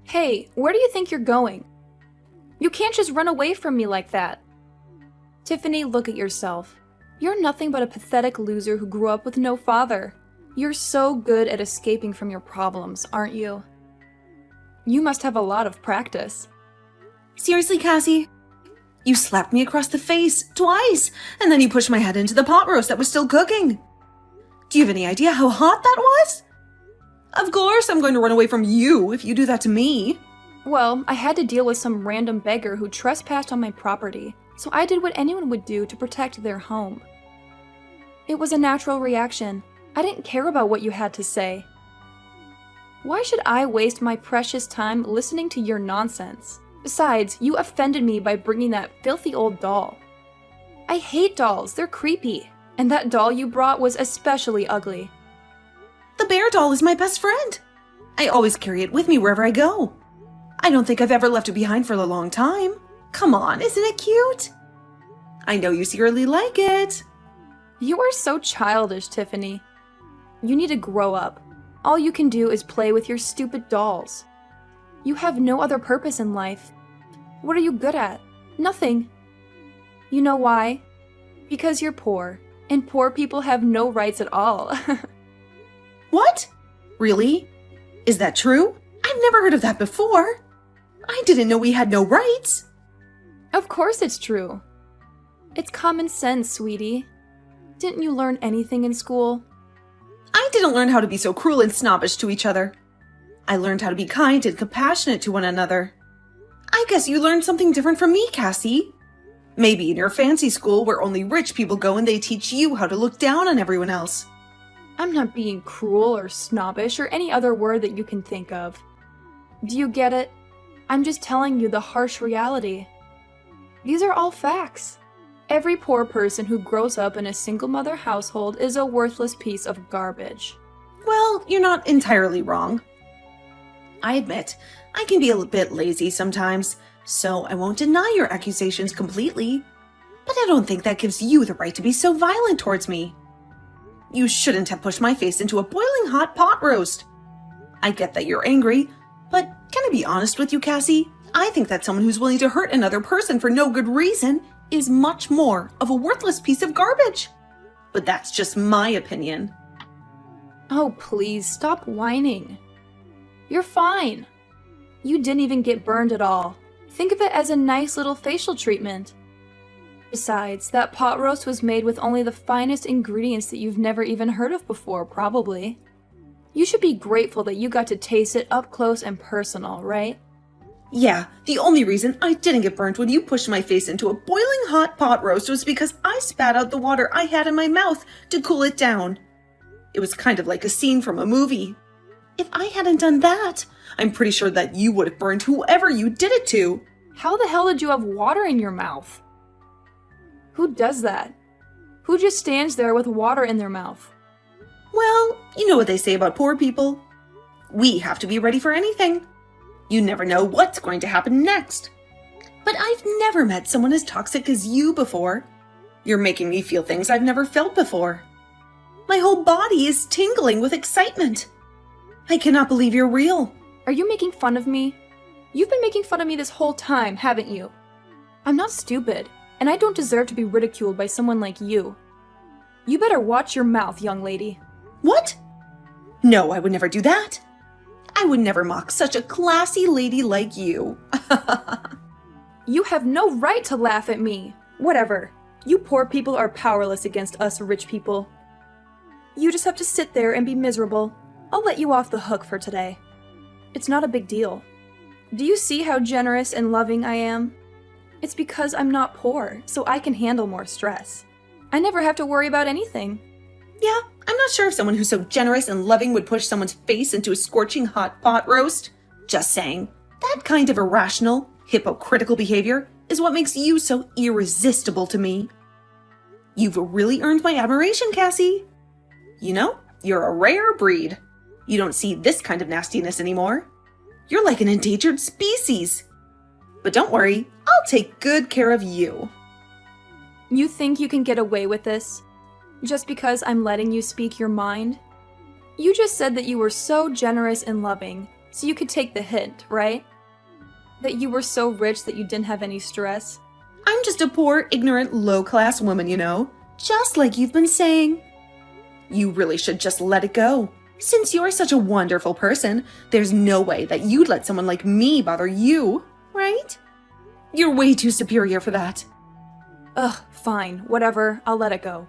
Hey, where do you think you're going? You can't just run away from me like that. Tiffany, look at yourself. You're nothing but a pathetic loser who grew up with no father. You're so good at escaping from your problems, aren't you? You must have a lot of practice. Seriously, Cassie? You slapped me across the face twice, and then you pushed my head into the pot roast that was still cooking. Do you have any idea how hot that was? Of course I'm going to run away from you if you do that to me. Well, I had to deal with some random beggar who trespassed on my property, so I did what anyone would do to protect their home. It was a natural reaction. I didn't care about what you had to say. Why should I waste my precious time listening to your nonsense? Besides, you offended me by bringing that filthy old doll. I hate dolls, they're creepy. And that doll you brought was especially ugly. The bear doll is my best friend. I always carry it with me wherever I go. I don't think I've ever left it behind for a long time. Come on, isn't it cute? I know you secretly like it. You are so childish, Tiffany. You need to grow up. All you can do is play with your stupid dolls. You have no other purpose in life. What are you good at? Nothing. You know why? Because you're poor, and poor people have no rights at all. What? Really? Is that true? I've never heard of that before. I didn't know we had no rights. Of course it's true. It's common sense, sweetie. Didn't you learn anything in school? I didn't learn how to be so cruel and snobbish to each other. I learned how to be kind and compassionate to one another. I guess you learned something different from me, Cassie. Maybe in your fancy school where only rich people go and they teach you how to look down on everyone else. I'm not being cruel or snobbish or any other word that you can think of. Do you get it? I'm just telling you the harsh reality. These are all facts. Every poor person who grows up in a single-mother household is a worthless piece of garbage. Well, you're not entirely wrong. I admit, I can be a bit lazy sometimes, so I won't deny your accusations completely. But I don't think that gives you the right to be so violent towards me. You shouldn't have pushed my face into a boiling hot pot roast. I get that you're angry, but can I be honest with you, Cassie? I think that someone who's willing to hurt another person for no good reason is much more of a worthless piece of garbage. But that's just my opinion. Oh, please, stop whining. You're fine. You didn't even get burned at all. Think of it as a nice little facial treatment. Besides, that pot roast was made with only the finest ingredients that you've never even heard of before, probably. You should be grateful that you got to taste it up close and personal, right? Yeah, the only reason I didn't get burnt when you pushed my face into a boiling hot pot roast was because I spat out the water I had in my mouth to cool it down. It was kind of like a scene from a movie. If I hadn't done that, I'm pretty sure that you would have burned whoever you did it to. How the hell did you have water in your mouth? Who does that? Who just stands there with water in their mouth? Well, you know what they say about poor people. We have to be ready for anything. You never know what's going to happen next. But I've never met someone as toxic as you before. You're making me feel things I've never felt before. My whole body is tingling with excitement. I cannot believe you're real. Are you making fun of me? You've been making fun of me this whole time, haven't you? I'm not stupid, and I don't deserve to be ridiculed by someone like you. You better watch your mouth, young lady. What? No, I would never do that. I would never mock such a classy lady like you. You have no right to laugh at me. Whatever. You poor people are powerless against us rich people. You just have to sit there and be miserable. I'll let you off the hook for today. It's not a big deal. Do you see how generous and loving I am? It's because I'm not poor, so I can handle more stress. I never have to worry about anything. Yeah, I'm not sure if someone who's so generous and loving would push someone's face into a scorching hot pot roast. Just saying, that kind of irrational, hypocritical behavior is what makes you so irresistible to me. You've really earned my admiration, Cassie. You know, you're a rare breed. You don't see this kind of nastiness anymore. You're like an endangered species. But don't worry, I'll take good care of you. You think you can get away with this? Just because I'm letting you speak your mind? You just said that you were so generous and loving, so you could take the hint, right? That you were so rich that you didn't have any stress. I'm just a poor, ignorant, low-class woman, you know? Just like you've been saying. You really should just let it go. Since you're such a wonderful person, there's no way that you'd let someone like me bother you, right? You're way too superior for that. Ugh, fine, whatever, I'll let it go.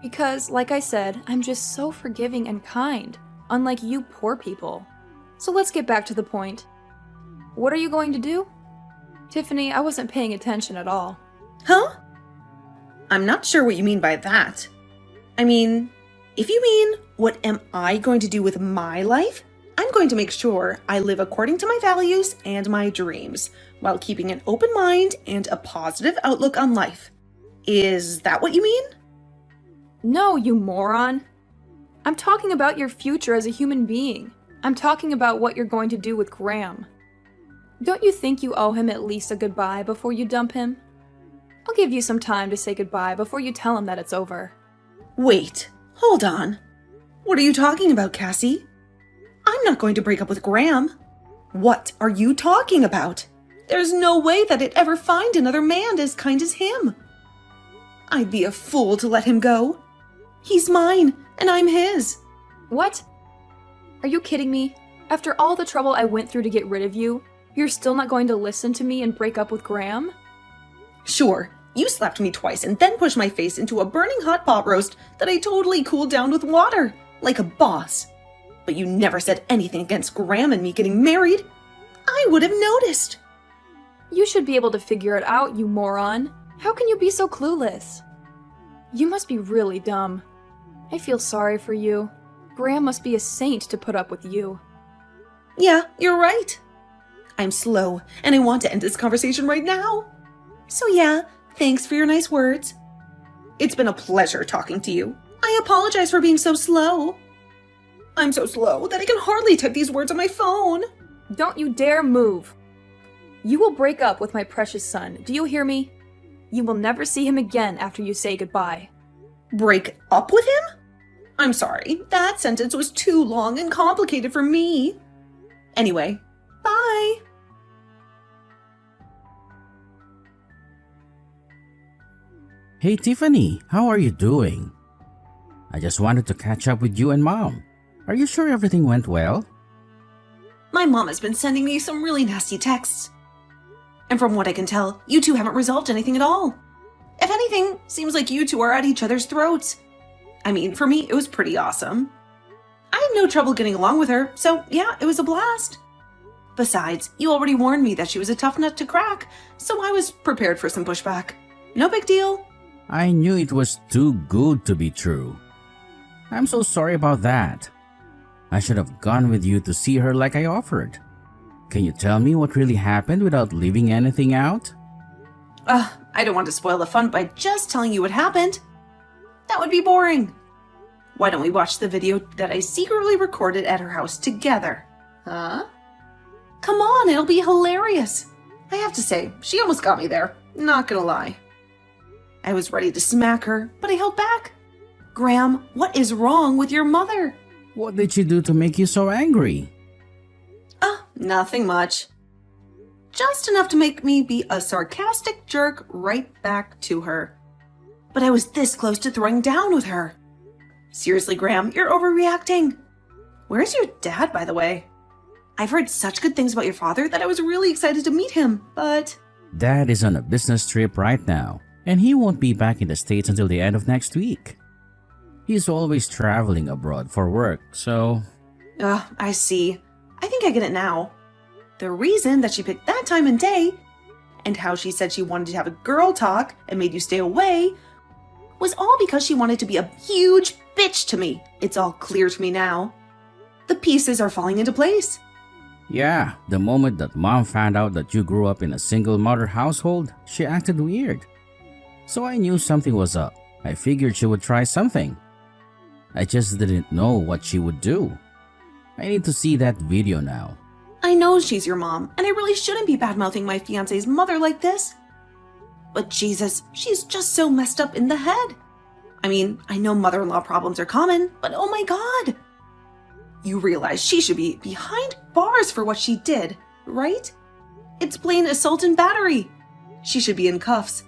Because, like I said, I'm just so forgiving and kind, unlike you poor people. So let's get back to the point. What are you going to do? Tiffany, I wasn't paying attention at all. Huh? I'm not sure what you mean by that. I mean, if you mean, what am I going to do with my life? I'm going to make sure I live according to my values and my dreams, while keeping an open mind and a positive outlook on life. Is that what you mean? No, you moron. I'm talking about your future as a human being. I'm talking about what you're going to do with Graham. Don't you think you owe him at least a goodbye before you dump him? I'll give you some time to say goodbye before you tell him that it's over. Wait, hold on. What are you talking about, Cassie? I'm not going to break up with Graham. What are you talking about? There's no way that I'd ever find another man as kind as him. I'd be a fool to let him go. He's mine, and I'm his. What? Are you kidding me? After all the trouble I went through to get rid of you, you're still not going to listen to me and break up with Graham? Sure, you slapped me twice and then pushed my face into a burning hot pot roast that I totally cooled down with water, like a boss. But you never said anything against Graham and me getting married. I would have noticed. You should be able to figure it out, you moron. How can you be so clueless? You must be really dumb. I feel sorry for you. Graham must be a saint to put up with you. Yeah, you're right. I'm slow, and I want to end this conversation right now. So yeah, thanks for your nice words. It's been a pleasure talking to you. I apologize for being so slow. I'm so slow that I can hardly type these words on my phone. Don't you dare move. You will break up with my precious son, do you hear me? You will never see him again after you say goodbye. Break up with him? I'm sorry, that sentence was too long and complicated for me. Anyway, bye. Hey Tiffany, how are you doing? I just wanted to catch up with you and Mom. Are you sure everything went well? My mom has been sending me some really nasty texts. And from what I can tell, you two haven't resolved anything at all. If anything, seems like you two are at each other's throats. I mean, for me, it was pretty awesome. I had no trouble getting along with her, so yeah, it was a blast. Besides, you already warned me that she was a tough nut to crack, so I was prepared for some pushback. No big deal. I knew it was too good to be true. I'm so sorry about that. I should have gone with you to see her like I offered. Can you tell me what really happened without leaving anything out? I don't want to spoil the fun by just telling you what happened. That would be boring. Why don't we watch the video that I secretly recorded at her house together? Huh? Come on, it'll be hilarious. I have to say, she almost got me there. Not gonna lie. I was ready to smack her, but I held back. Graham, what is wrong with your mother? What did she do to make you so angry? Nothing much. Just enough to make me be a sarcastic jerk right back to her. But I was this close to throwing down with her. Seriously, Graham, you're overreacting. Where's your dad, by the way? I've heard such good things about your father that I was really excited to meet him, but... Dad is on a business trip right now, and he won't be back in the States until the end of next week. He's always traveling abroad for work, so... I see. I think I get it now. The reason that she picked that time and day, and how she said she wanted to have a girl talk and made you stay away, was all because she wanted to be a huge bitch to me. It's all clear to me now. The pieces are falling into place. Yeah, the moment that Mom found out that you grew up in a single mother household, she acted weird. So I knew something was up. I figured she would try something. I just didn't know what she would do. I need to see that video now. I know she's your mom, and I really shouldn't be bad-mouthing my fiancé's mother like this. But Jesus, she's just so messed up in the head. I mean, I know mother-in-law problems are common, but oh my god. You realize she should be behind bars for what she did, right? It's plain assault and battery. She should be in cuffs.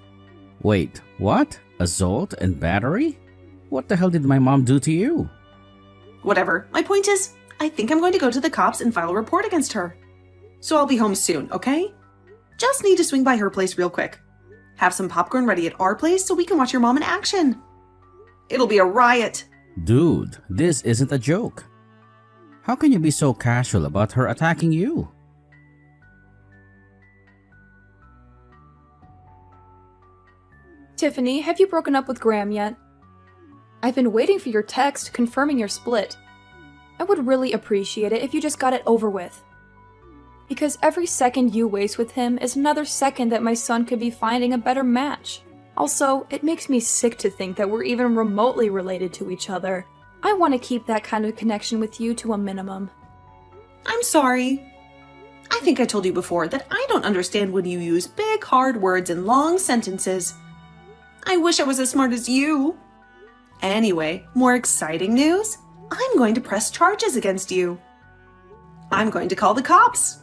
Wait, what? Assault and battery? What the hell did my mom do to you? Whatever. My point is, I think I'm going to go to the cops and file a report against her. So I'll be home soon, okay? Just need to swing by her place real quick. Have some popcorn ready at our place so we can watch your mom in action. It'll be a riot. Dude, this isn't a joke. How can you be so casual about her attacking you? Tiffany, have you broken up with Graham yet? I've been waiting for your text confirming your split. I would really appreciate it if you just got it over with. Because every second you waste with him is another second that my son could be finding a better match. Also, it makes me sick to think that we're even remotely related to each other. I want to keep that kind of connection with you to a minimum. I'm sorry. I think I told you before that I don't understand when you use big, hard words and long sentences. I wish I was as smart as you. Anyway, more exciting news. I'm going to press charges against you. I'm going to call the cops.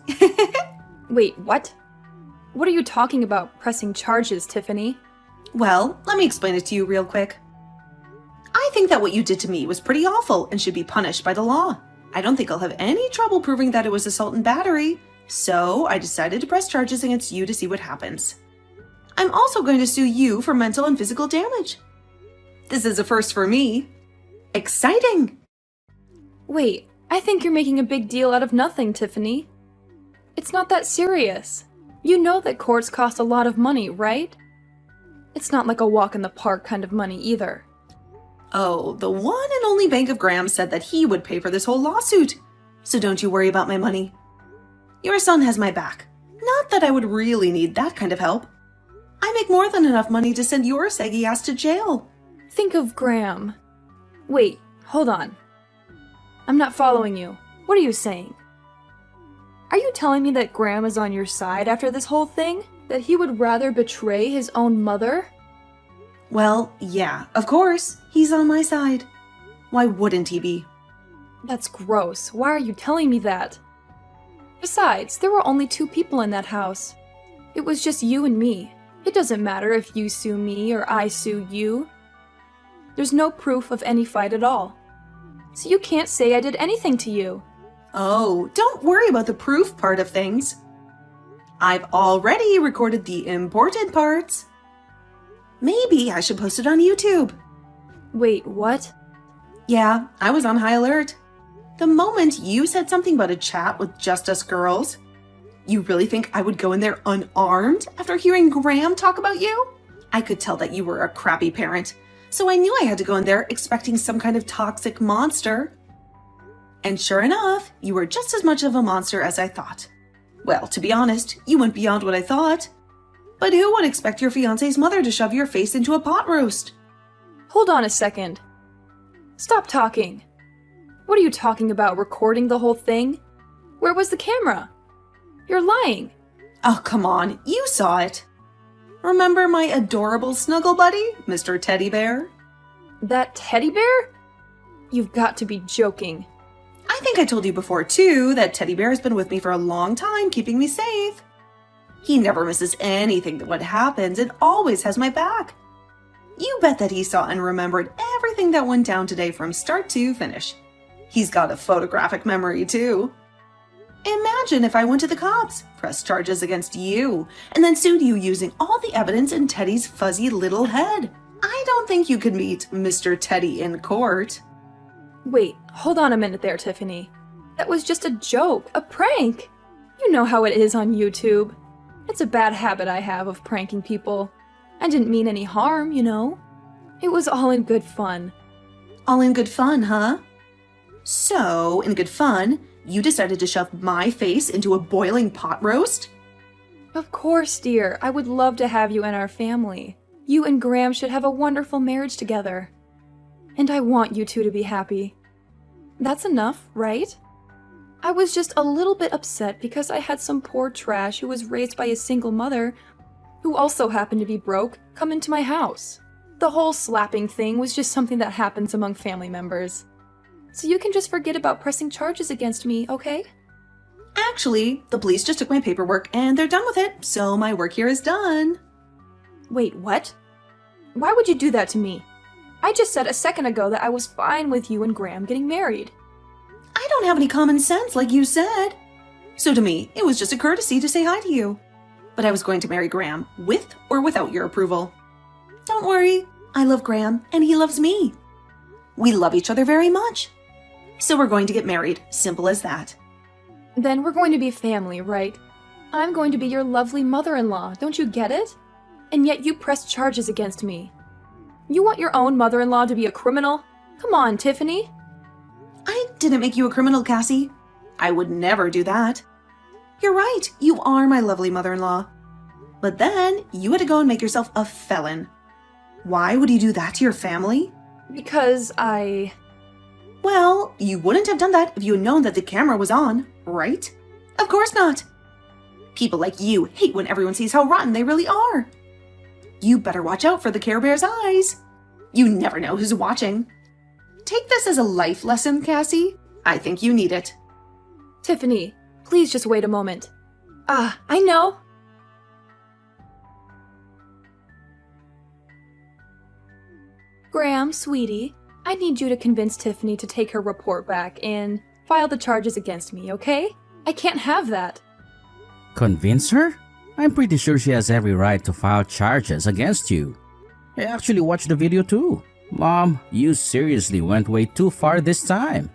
Wait, what? What are you talking about, pressing charges, Tiffany? Well, let me explain it to you real quick. I think that what you did to me was pretty awful and should be punished by the law. I don't think I'll have any trouble proving that it was assault and battery, so I decided to press charges against you to see what happens. I'm also going to sue you for mental and physical damage. This is a first for me. Exciting! Wait, I think you're making a big deal out of nothing, Tiffany. It's not that serious. You know that courts cost a lot of money, right? It's not like a walk in the park kind of money either. Oh, the one and only Bank of Graham said that he would pay for this whole lawsuit. So don't you worry about my money. Your son has my back. Not that I would really need that kind of help. I make more than enough money to send your saggy ass to jail. Think of Graham. Wait, hold on. I'm not following you. What are you saying? Are you telling me that Graham is on your side after this whole thing? That he would rather betray his own mother? Well, yeah, of course. He's on my side. Why wouldn't he be? That's gross. Why are you telling me that? Besides, there were only 2 people in that house. It was just you and me. It doesn't matter if you sue me or I sue you. There's no proof of any fight at all. So you can't say I did anything to you. Oh, don't worry about the proof part of things. I've already recorded the important parts. Maybe I should post it on YouTube. Wait, what? Yeah, I was on high alert. The moment you said something about a chat with just us girls, you really think I would go in there unarmed after hearing Graham talk about you? I could tell that you were a crappy parent, so I knew I had to go in there expecting some kind of toxic monster. And sure enough, you were just as much of a monster as I thought. Well, to be honest, you went beyond what I thought. But who would expect your fiancé's mother to shove your face into a pot roast? Hold on a second. Stop talking. What are you talking about, recording the whole thing? Where was the camera? You're lying. Oh, come on, you saw it. Remember my adorable snuggle buddy, Mr. Teddy Bear? That teddy bear? You've got to be joking. I think I told you before, too, that Teddy Bear has been with me for a long time, keeping me safe. He never misses anything that what happens and always has my back. You bet that he saw and remembered everything that went down today from start to finish. He's got a photographic memory, too. Imagine if I went to the cops, pressed charges against you, and then sued you using all the evidence in Teddy's fuzzy little head. I don't think you could meet Mr. Teddy in court. Wait, hold on a minute there, Tiffany. That was just a joke, a prank. You know how it is on YouTube. It's a bad habit I have of pranking people. I didn't mean any harm, you know. It was all in good fun. All in good fun, huh? So, in good fun, you decided to shove my face into a boiling pot roast? Of course, dear. I would love to have you in our family. You and Graham should have a wonderful marriage together. And I want you two to be happy. That's enough, right? I was just a little bit upset because I had some poor trash who was raised by a single mother, who also happened to be broke, come into my house. The whole slapping thing was just something that happens among family members. So you can just forget about pressing charges against me, okay? Actually, the police just took my paperwork and they're done with it, so my work here is done. Wait, what? Why would you do that to me? I just said a second ago that I was fine with you and Graham getting married. I don't have any common sense like you said. So to me, it was just a courtesy to say hi to you. But I was going to marry Graham, with or without your approval. Don't worry, I love Graham and he loves me. We love each other very much. So we're going to get married, simple as that. Then we're going to be family, right? I'm going to be your lovely mother-in-law, don't you get it? And yet you pressed charges against me. You want your own mother-in-law to be a criminal? Come on, Tiffany. I didn't make you a criminal, Cassie. I would never do that. You're right, you are my lovely mother-in-law. But then you had to go and make yourself a felon. Why would you do that to your family? Because Well, you wouldn't have done that if you had known that the camera was on, right? Of course not. People like you hate when everyone sees how rotten they really are. You better watch out for the Care Bear's eyes. You never know who's watching. Take this as a life lesson, Cassie. I think you need it. Tiffany, please just wait a moment. I know. Graham, sweetie, I need you to convince Tiffany to take her report back and file the charges against me, okay? I can't have that. Convince her? I'm pretty sure she has every right to file charges against you. I actually watched the video too. Mom, you seriously went way too far this time.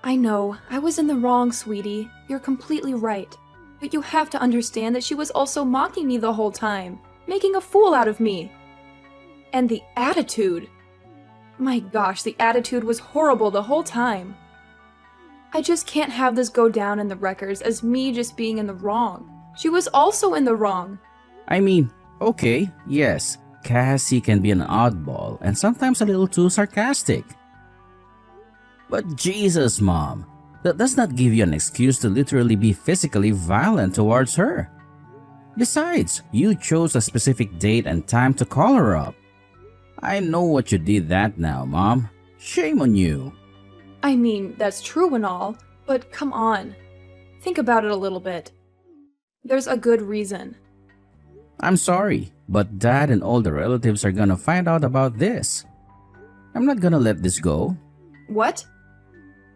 I know, I was in the wrong, sweetie. You're completely right. But you have to understand that she was also mocking me the whole time, making a fool out of me. And the attitude. My gosh, the attitude was horrible the whole time. I just can't have this go down in the records as me just being in the wrong. She was also in the wrong. I mean, okay, yes, Cassie can be an oddball and sometimes a little too sarcastic. But Jesus, Mom, that does not give you an excuse to literally be physically violent towards her. Besides, you chose a specific date and time to call her up. I know what you did that now, Mom. Shame on you. I mean, that's true and all, but come on. Think about it a little bit. There's a good reason. I'm sorry, but Dad and all the relatives are gonna find out about this. I'm not gonna let this go. What?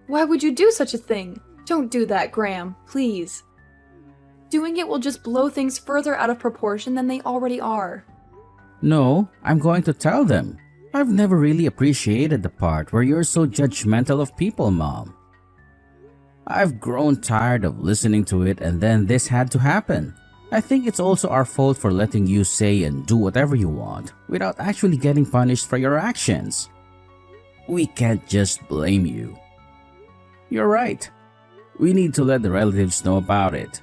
Why would you do such a thing? Don't do that, Graham, please. Doing it will just blow things further out of proportion than they already are. No, I'm going to tell them. I've never really appreciated the part where you're so judgmental of people, Mom. I've grown tired of listening to it and then this had to happen. I think it's also our fault for letting you say and do whatever you want without actually getting punished for your actions. We can't just blame you. You're right. We need to let the relatives know about it.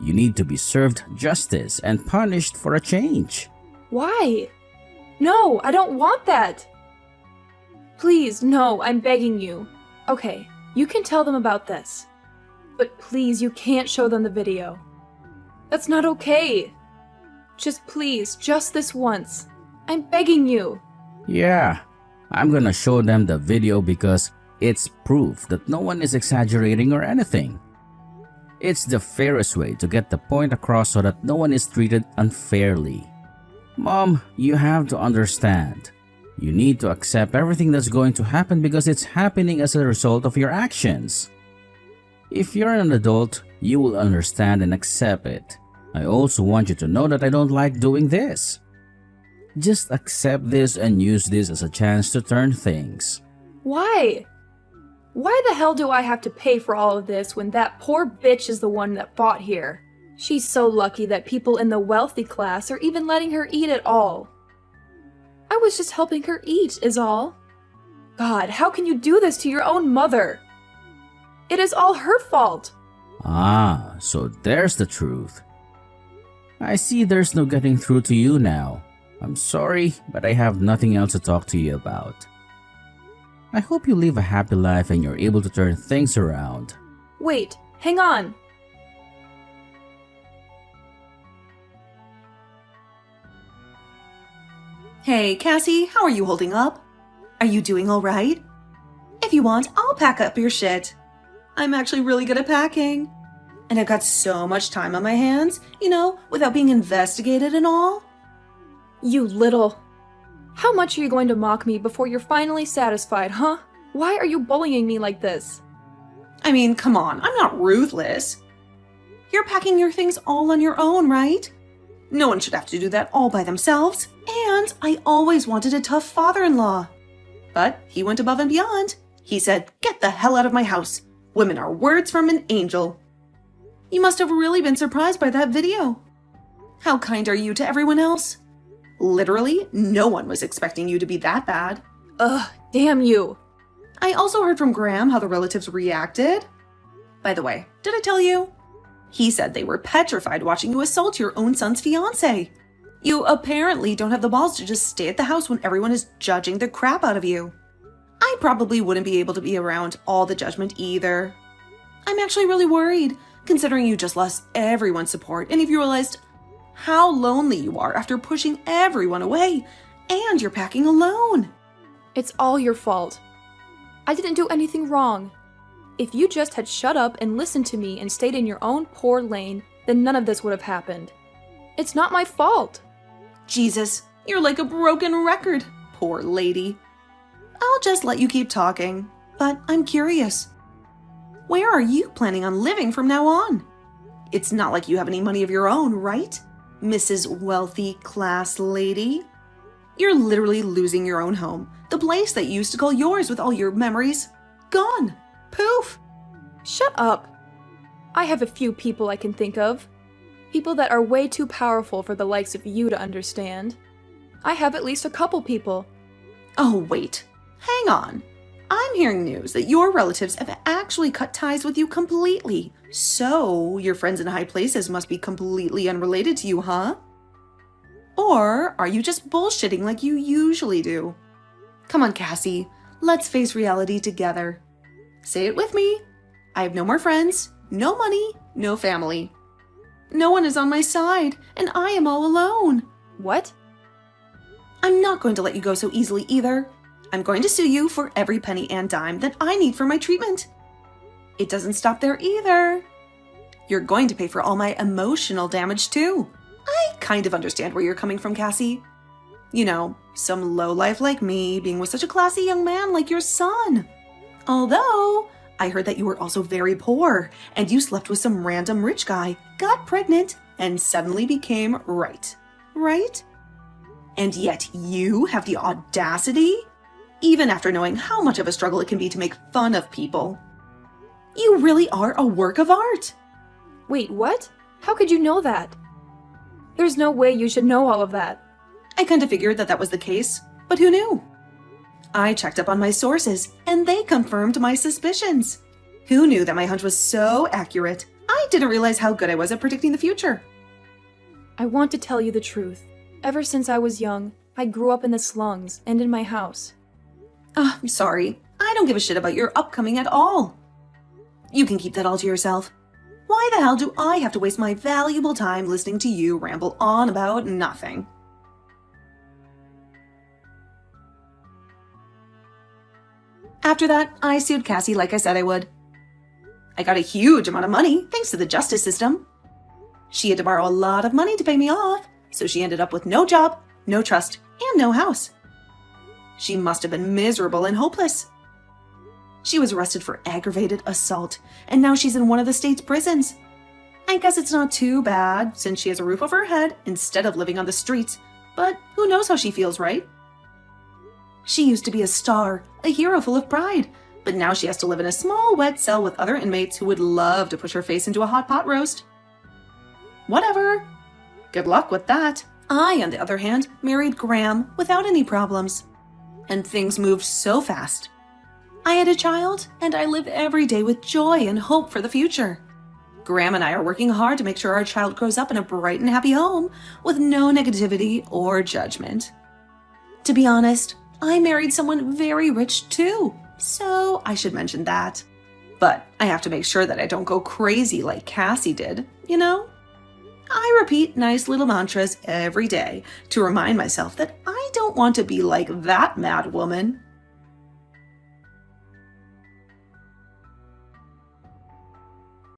You need to be served justice and punished for a change. Why? No, I don't want that. Please, no, I'm begging you. Okay, you can tell them about this. But please, you can't show them the video. That's not okay. Just please, just this once. I'm begging you. Yeah, I'm gonna show them the video because it's proof that no one is exaggerating or anything. It's the fairest way to get the point across so that no one is treated unfairly. Mom, you have to understand. You need to accept everything that's going to happen because it's happening as a result of your actions. If you're an adult, you will understand and accept it. I also want you to know that I don't like doing this. Just accept this and use this as a chance to turn things. Why? Why the hell do I have to pay for all of this when that poor bitch is the one that fought here? She's so lucky that people in the wealthy class are even letting her eat at all. I was just helping her eat, is all. God, how can you do this to your own mother? It is all her fault. Ah, so there's the truth. I see there's no getting through to you now. I'm sorry, but I have nothing else to talk to you about. I hope you live a happy life and you're able to turn things around. Wait, hang on. Hey, Cassie, how are you holding up? Are you doing all right? If you want, I'll pack up your shit. I'm actually really good at packing. And I've got so much time on my hands, without being investigated and all. You little... How much are you going to mock me before you're finally satisfied, huh? Why are you bullying me like this? I mean, come on, I'm not ruthless. You're packing your things all on your own, right? No one should have to do that all by themselves. And I always wanted a tough father-in-law. But he went above and beyond. He said, "Get the hell out of my house. Women are words from an angel." You must have really been surprised by that video. How kind are you to everyone else? Literally, no one was expecting you to be that bad. Ugh, damn you. I also heard from Graham how the relatives reacted. By the way, did I tell you? He said they were petrified watching you assault your own son's fiancée. You apparently don't have the balls to just stay at the house when everyone is judging the crap out of you. I probably wouldn't be able to be around all the judgment either. I'm actually really worried, considering you just lost everyone's support and if you realized how lonely you are after pushing everyone away and you're packing alone. It's all your fault. I didn't do anything wrong. If you just had shut up and listened to me and stayed in your own poor lane, then none of this would have happened. It's not my fault. Jesus, you're like a broken record, poor lady. I'll just let you keep talking, but I'm curious. Where are you planning on living from now on? It's not like you have any money of your own, right, Mrs. Wealthy Class Lady? You're literally losing your own home, the place that you used to call yours with all your memories. Gone. Poof. Shut up. I have a few people I can think of. People that are way too powerful for the likes of you to understand. I have at least a couple people. Oh, wait. Hang on. I'm hearing news that your relatives have actually cut ties with you completely. So, your friends in high places must be completely unrelated to you, huh? Or are you just bullshitting like you usually do? Come on, Cassie. Let's face reality together. Say it with me. I have no more friends, no money, no family. No one is on my side, and I am all alone. What? I'm not going to let you go so easily either. I'm going to sue you for every penny and dime that I need for my treatment. It doesn't stop there either. You're going to pay for all my emotional damage too. I kind of understand where you're coming from, Cassie. You know, some lowlife like me being with such a classy young man like your son. Although, I heard that you were also very poor, and you slept with some random rich guy, got pregnant, and suddenly became right. Right? And yet you have the audacity, even after knowing how much of a struggle it can be to make fun of people. You really are a work of art. Wait, what? How could you know that? There's no way you should know all of that. I kind of figured that was the case, but who knew? I checked up on my sources, and they confirmed my suspicions. Who knew that my hunch was so accurate? I didn't realize how good I was at predicting the future. I want to tell you the truth. Ever since I was young, I grew up in the slums and in my house. I'm sorry. I don't give a shit about your upcoming at all. You can keep that all to yourself. Why the hell do I have to waste my valuable time listening to you ramble on about nothing? After that, I sued Cassie like I said I would. I got a huge amount of money thanks to the justice system. She had to borrow a lot of money to pay me off, so she ended up with no job, no trust, and no house. She must have been miserable and hopeless. She was arrested for aggravated assault, and now she's in one of the state's prisons. I guess it's not too bad, since she has a roof over her head instead of living on the streets, but who knows how she feels, right? She used to be a star, a hero full of pride, but now she has to live in a small, wet cell with other inmates who would love to push her face into a hot pot roast. Whatever. Good luck with that. I, on the other hand, married Graham without any problems. And things moved so fast. I had a child, and I live every day with joy and hope for the future. Graham and I are working hard to make sure our child grows up in a bright and happy home with no negativity or judgment. To be honest, I married someone very rich too, so I should mention that. But I have to make sure that I don't go crazy like Cassie did, you know? I repeat nice little mantras every day to remind myself that I don't want to be like that mad woman.